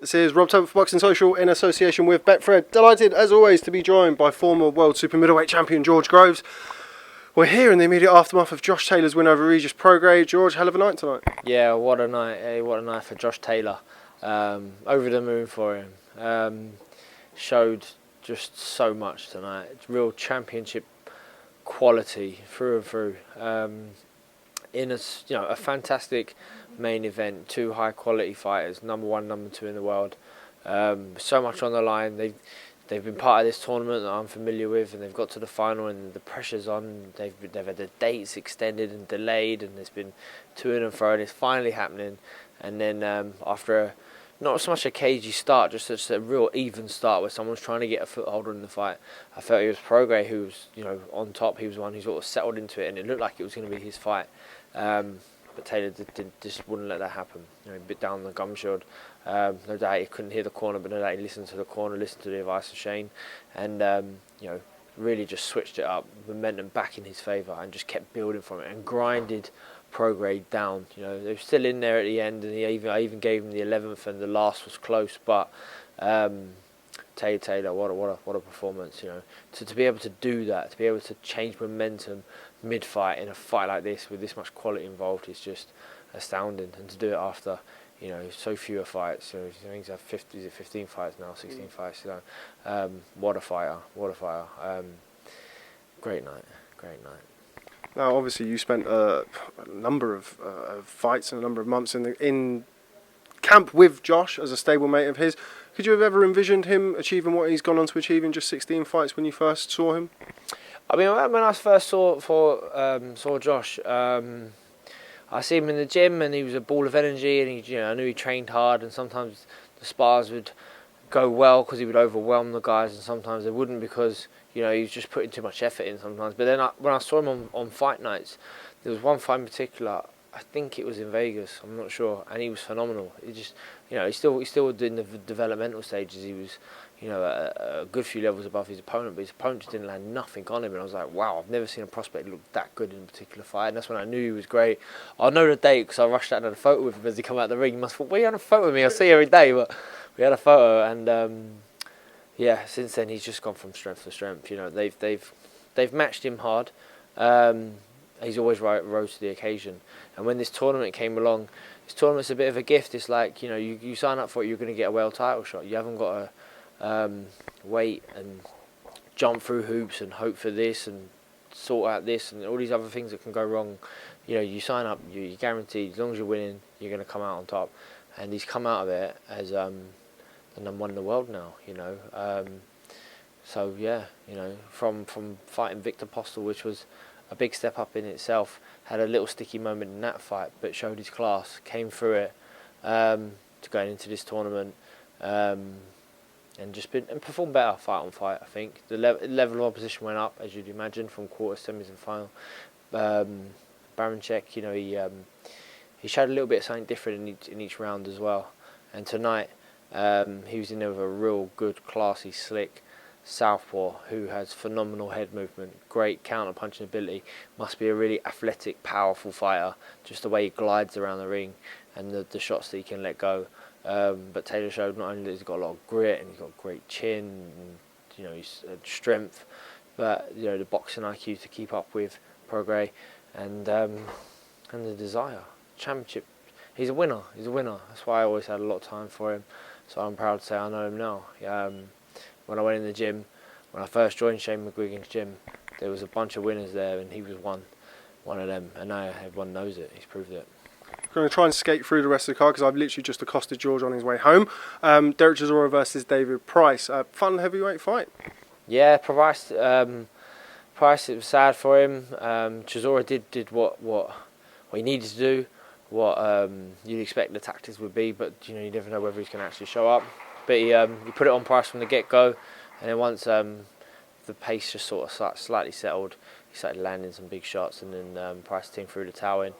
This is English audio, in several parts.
This is Rob Tobin for Boxing Social in association with Betfred. Delighted, as always, to be joined by former World Super Middleweight Champion George Groves. We're here in the immediate aftermath of Josh Taylor's win over Regis PROGRAIS. George, hell of a night tonight. Yeah, what a night! What a night for Josh Taylor. Over the moon for him. Showed just so much tonight. It's real championship quality through and through. In a fantastic main event, two high quality fighters, number one, number two in the world. So much on the line. They've been part of this tournament that I'm familiar with, and they've got to the final, and the pressure's on. They've had the dates extended and delayed, and there's been to and fro, and it's finally happening. And then after not so much a cagey start, just a real even start where someone's trying to get a foothold in the fight. I felt it was PROGRAIS who was on top. He was the one who sort of settled into it, and it looked like it was going to be his fight. But Taylor just wouldn't let that happen. He bit down the gum shield. No doubt he couldn't hear the corner, but no doubt he listened to the corner, listened to the advice of Shane, and really just switched it up, momentum back in his favour, and just kept building from it and grinded PROGRAIS down. They were still in there at the end, and I even gave him the 11th, and the last was close. But Taylor, what a performance! To be able to do that, to be able to change momentum mid-fight in a fight like this with this much quality involved is just astounding. And to do it after so fewer fights. I think he's had 15 fights now, 16 fights. What a fighter! What a fighter! Great night. Now, obviously, you spent a number of fights and a number of months in camp with Josh as a stablemate of his. Could you have ever envisioned him achieving what he's gone on to achieve in just 16 fights when you first saw him? I mean, when I first saw Josh, I see him in the gym, and he was a ball of energy, and I knew he trained hard, and sometimes the spars would go well because he would overwhelm the guys, and sometimes they wouldn't because he was just putting too much effort in sometimes. But then when I saw him on fight nights, there was one fight in particular. I think it was in Vegas. I'm not sure, and he was phenomenal. He just, he's still in the developmental stages. He was, a good few levels above his opponent, but his opponent just didn't land nothing on him. And I was like, wow, I've never seen a prospect look that good in a particular fight. And that's when I knew he was great. I know the date because I rushed out and had a photo with him as he come out the ring. He must have thought, well, you had a photo with me. I see you every day, but we had a photo, and since then he's just gone from strength to strength. They've matched him hard. He's always rose to the occasion. And when this tournament came along, this tournament's a bit of a gift. It's like, you sign up for it, you're going to get a world title shot. You haven't got to wait and jump through hoops and hope for this and sort out this and all these other things that can go wrong. You sign up, you're guaranteed, as long as you're winning, you're going to come out on top. And he's come out of it as the number one in the world now, from fighting Victor Postel, which was a big step up in itself, had a little sticky moment in that fight, but showed his class, came through it to going into this tournament, and performed better fight on fight. I think the level of opposition went up, as you'd imagine, from quarter, semis, and final. Baranchek, he showed a little bit of something different in each round as well. And tonight, he was in there with a real good, classy, slick southpaw who has phenomenal head movement, great counter-punching ability, must be a really athletic, powerful fighter, just the way he glides around the ring and the shots that he can let go. But Taylor showed not only that he's got a lot of grit and he's got great chin and he's strength, but the boxing IQ to keep up with PROGRAIS and the desire. Championship, he's a winner. That's why I always had a lot of time for him. So I'm proud to say I know him now. When I went in the gym, when I first joined Shane McGuigan's gym, there was a bunch of winners there, and he was one of them. And now everyone knows it. He's proved it. I'm going to try and skate through the rest of the card because I've literally just accosted George on his way home. Derek Chisora versus David Price. Fun heavyweight fight. Yeah, Price. It was sad for him. Chisora did what he needed to do, what you'd expect the tactics would be, but you never know whether he's going to actually show up. But he put it on Price from the get-go, and then once the pace just sort of slightly settled, he started landing some big shots, and then Price team threw the towel in.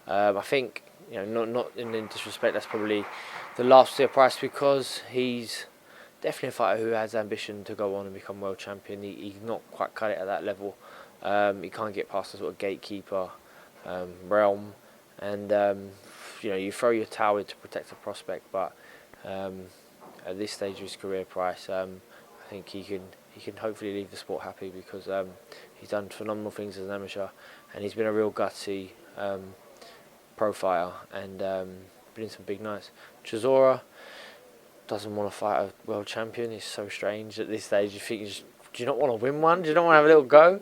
I think, not in disrespect, that's probably the last to see of Price because he's definitely a fighter who has ambition to go on and become world champion. He's not quite cut it at that level. He can't get past the sort of gatekeeper realm, and you throw your towel in to protect a prospect, but at this stage of his career, Price. I think he can hopefully leave the sport happy, because he's done phenomenal things as an amateur, and he's been a real gutsy profile, and been in some big nights. Chisora doesn't want to fight a world champion. It's so strange at this stage. You think, do you not want to win one? Do you not want to have a little go?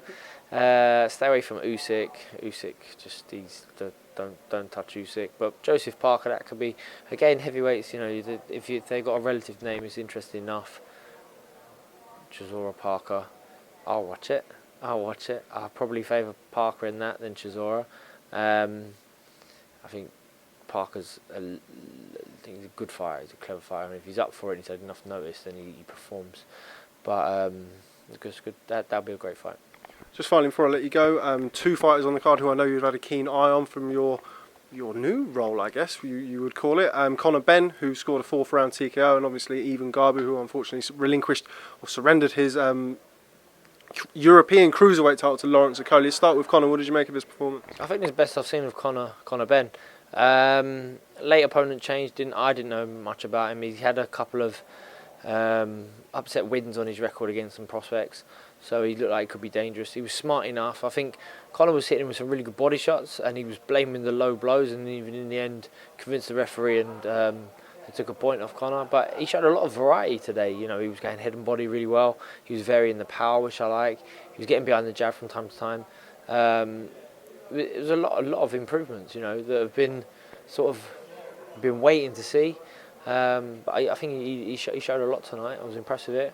Stay away from Usyk. Just don't touch Usyk. But Joseph Parker, that could be, again, heavyweights. You know, if they've got a relative name who's interesting enough. Chisora, Parker, I'll watch it. I'll probably favour Parker in that than Chisora. I think Parker's he's a good fighter. He's a clever fighter. And if he's up for it and he's had enough notice, then he performs. But it's good. That'll be a great fight. Just finally, before I let you go, 2 fighters on the card who I know you've had a keen eye on from your new role, I guess you would call it. Conor Benn, who scored a 4th round TKO, and obviously Ivan Garbu, who unfortunately relinquished or surrendered his European cruiserweight title to Lawrence Okolie. Let's start with Conor. What did you make of his performance? I think it's the best I've seen of Conor Benn. Late opponent change. I didn't know much about him. He had a couple of upset wins on his record against some prospects, so he looked like he could be dangerous. He was smart enough. I think Conor was hitting with some really good body shots, and he was blaming the low blows, and even in the end convinced the referee, and they took a point off Conor. But he showed a lot of variety today. You know, he was going head and body really well. He was varying the power, which I like. He was getting behind the jab from time to time. It was a lot of improvements, you know, that have been been waiting to see. But I think he showed a lot tonight. I was impressed with it.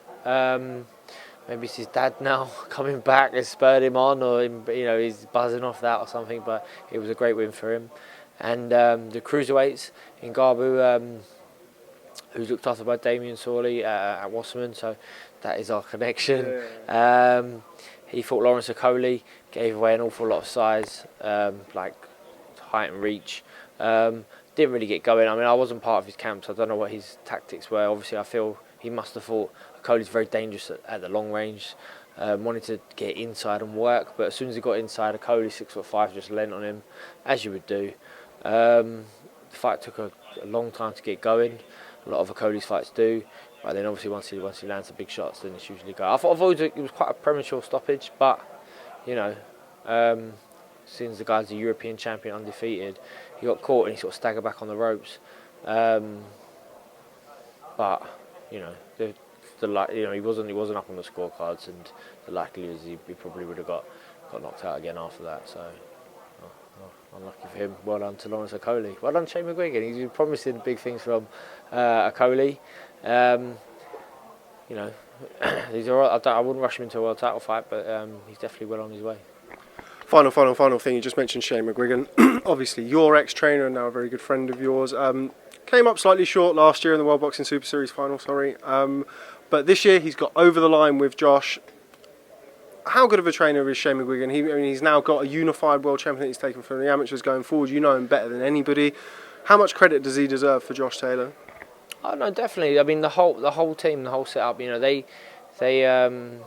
Maybe it's his dad now coming back has spurred him on, or he's buzzing off that or something. But it was a great win for him. And the cruiserweights in Garbu, who's looked after by Damien Sawley at Wasserman, so that is our connection. Yeah. He fought Lawrence Okolie, gave away an awful lot of size, like height and reach. Didn't really get going. I mean, I wasn't part of his camp, so I don't know what his tactics were. Obviously, I feel he must have thought Okolie's very dangerous at the long range. Wanted to get inside and work, but as soon as he got inside, Okolie, 6'5", just leant on him, as you would do. The fight took a long time to get going. A lot of Okolie's fights do. But then obviously once he lands the big shots, then it's usually go. I thought it was quite a premature stoppage, but you know, since the guy's a European champion, undefeated, he got caught and he sort of staggered back on the ropes. But you know, he wasn't up on the scorecards, and the likelihood is he probably would have got knocked out again after that. So unlucky for him. Well done to Lawrence Okolie. Well done, Shane McGuigan. He's been promising big things from Okolie. You know, he's all right. I wouldn't rush him into a world title fight, but he's definitely well on his way. Final thing. You just mentioned Shane McGuigan. Obviously, your ex-trainer and now a very good friend of yours. Came up slightly short last year in the World Boxing Super Series final. But this year he's got over the line with Josh. How good of a trainer is Shane McGuigan? He's now got a unified world champion that he's taken from the amateurs going forward. You know him better than anybody. How much credit does he deserve for Josh Taylor? Oh no, definitely. I mean, the whole team, the whole setup. You know, they and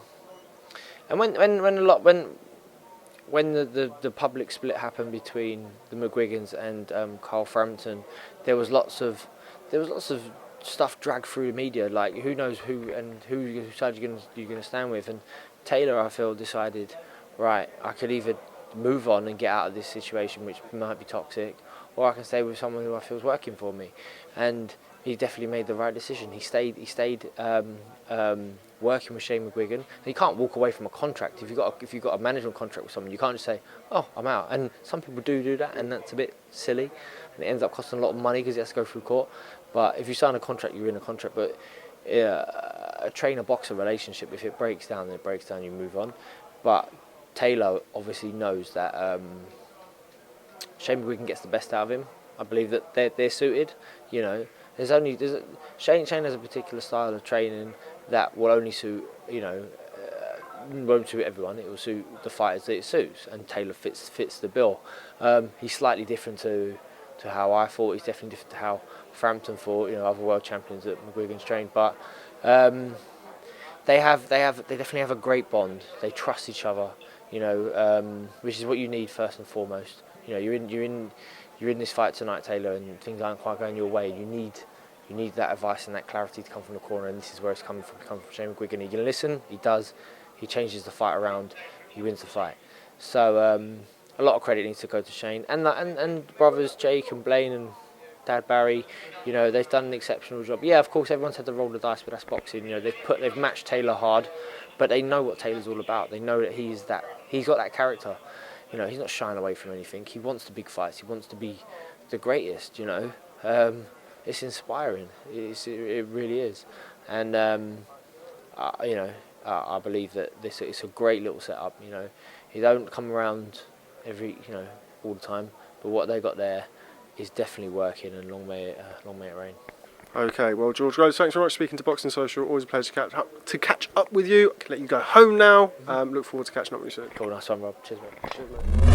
when the public split happened between the McGuigans and Carl Frampton, there was lots of stuff dragged through the media, like who knows who side you're going to stand with. And Taylor, I feel, decided, right, I could either move on and get out of this situation, which might be toxic, or I can stay with someone who I feel is working for me. And he definitely made the right decision. He stayed working with Shane McGuigan. And you can't walk away from a contract. If you've got a management contract with someone, you can't just say, "Oh, I'm out." And some people do that, and that's a bit silly, and it ends up costing a lot of money because it has to go through court. But if you sign a contract, you're in a contract. But a trainer-boxer relationship, if it breaks down, then it breaks down. You move on. But Taylor obviously knows that Shane McGuigan gets the best out of him. I believe that they're suited. You know. Shane has a particular style of training that will only suit, won't suit everyone. It will suit the fighters that it suits, and Taylor fits the bill. He's slightly different to how I fought. He's definitely different to how Frampton fought. You know, other world champions that McGuigan's trained, but they definitely have a great bond. They trust each other. You know, which is what you need first and foremost. You know, you're in this fight tonight, Taylor, and things aren't quite going your way. You need You need that advice and that clarity to come from the corner, and this is where it's coming from. Shane McGuigan. He can listen. He does. He changes the fight around. He wins the fight. So a lot of credit needs to go to Shane and brothers Jake and Blaine and Dad Barry. You know, they've done an exceptional job. Yeah, of course, everyone's had to roll the dice, but that's boxing. You know, they've matched Taylor hard, but they know what Taylor's all about. They know that he's got that character. You know, he's not shying away from anything. He wants the big fights. He wants to be the greatest. You know, it's inspiring. It really is, and you know, I believe that it's a great little setup. You know, he don't come around all the time, but what they got there is definitely working, and long may it reign. Okay, well, George Groves, thanks very much for speaking to Boxing Social. Always a pleasure to catch up with you. I can let you go home now. Look forward to catching up with you soon. Cool, nice one, Rob. Cheers, mate.